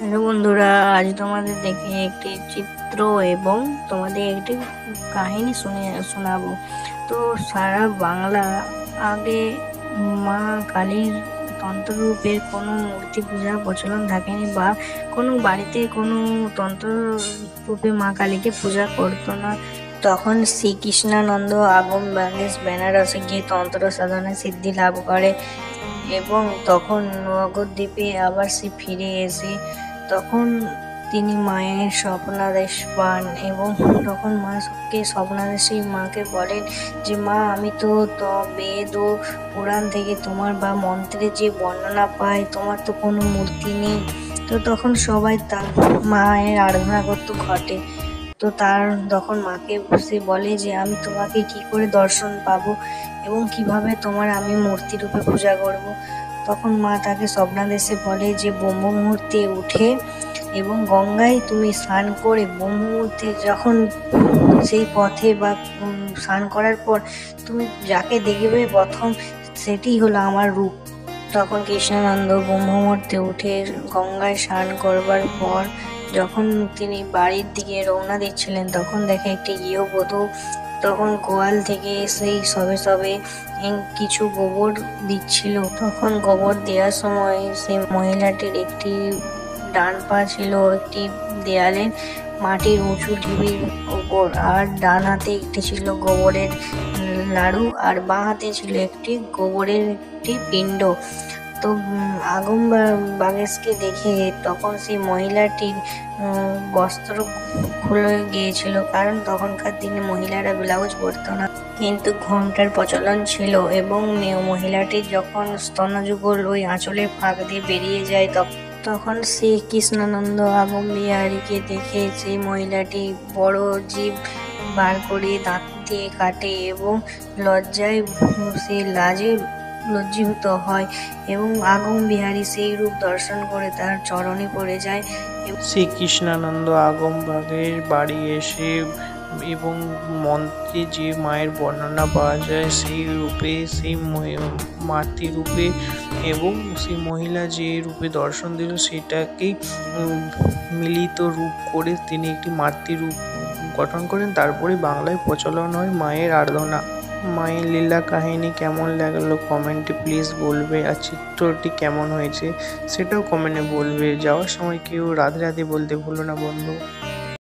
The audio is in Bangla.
হ্যালো বন্ধুরা, আজ তোমাদের দেখে একটি চিত্র এবং তোমাদের একটি কাহিনী শোনাবো। তো সারা বাংলা আগে মা কালীর তন্ত্ররূপের কোনো মূর্তি পূজা প্রচলন থাকেনি, বা কোনো বাড়িতে কোনো তন্ত্র রূপে মা কালীকে পূজা করতো না। তখন শ্রীকৃষ্ণানন্দ আগম বাগেশ বেনারসে গিয়ে তন্ত্র সাধনায় সিদ্ধি লাভ করে, এবং তখন নগরদ্বীপে আবার সে ফিরে এসে তখন তিনি মায়ের স্বপ্নাদেশ পান, এবং তখন মাকে স্বপ্নাদেশে মাকে বলেন যে মা, আমি তো বেদ ও পুরাণ থেকে তোমার বা মন্ত্রে যে বর্ণনা পাই, তোমার তো কোনো মূর্তি নেই। তো তখন সবাই তার মায়ের আরাধনা করতে ঘটে। তো তখন মাকে সে বলে যে আমি তোমাকে কি করে দর্শন পাবো এবং কিভাবে তোমার আমি মূর্তি রূপে পূজা করব। তখন মা তাকে স্বপ্নাদেশে বলে যে ব্রহ্ম মুহূর্তে উঠে এবং গঙ্গায় তুমি স্নান করে ব্রহ্ম মুহূর্তে যখন সেই পথে বা স্নান করার পর তুমি যাকে দেখবে প্রথম, সেটি হলো আমার রূপ। তখন কৃষ্ণানন্দ ব্রহ্ম মুহূর্তে উঠে গঙ্গায় স্নান করবার পর যখন তিনি বাড়ির দিকে রওনা দিচ্ছিলেন, তখন দেখে একটি গৃহবধূ তখন গোয়াল থেকে সেই সবে সবে কিছু গোবর দিচ্ছিল। তখন গোবর দেওয়ার সময় সেই মহিলাটির একটি ডান পা ছিল একটি দেয়ালের মাটির উঁচু ঢিবির উপর, আর ডান হাতে একটি ছিল গোবরের নাড়ু, আর বাঁ হাতে ছিল একটি গোবরের একটি পিণ্ড। তো আগম বাগেশকে দেখে তখন সেই মহিলাটির বস্ত্র খুলে গিয়েছিল, কারণ তখনকার দিনে মহিলারা ব্লাউজ পরতো না, কিন্তু ঘোমটার প্রচলন ছিল। এবং মহিলাটি যখন স্তনযুগল ওই আঁচলের ফাঁক দিয়ে বেরিয়ে যায়, তখন শ্রী কৃষ্ণানন্দ আগম বিহারীকে দেখে সেই মহিলাটি বড় জীব বার করে দাঁত দিয়ে কাটে এবং লজ্জায় সে লাজে লজ্জিত হয়, এবং আগম বিহারী সেই রূপ দর্শন করে তার চরণে পড়ে যায়। শ্রীকৃষ্ণানন্দ আগম বাগের বাড়ি এসে এবং মন্ত্রে যে মায়ের বর্ণনা পাওয়া যায় সেই রূপে, সেই মাতৃরূপে এবং সেই মহিলা যে রূপে দর্শন দিল সেটাকেই মিলিত রূপ করে তিনি একটি মাতৃরূপ গঠন করেন। তারপরে বাংলায় প্রচলন হয় মায়ের আরাধনা। মায়ের লীলা কাহিনী কেমন লাগলো কমেন্টে প্লিজ বলবে, আর চিত্রটি কেমন হয়েছে সেটাও কমেন্টে বলবে। যাওয়ার সময় কেউ রাধে রাধে বলতে ভুলো না বন্ধু।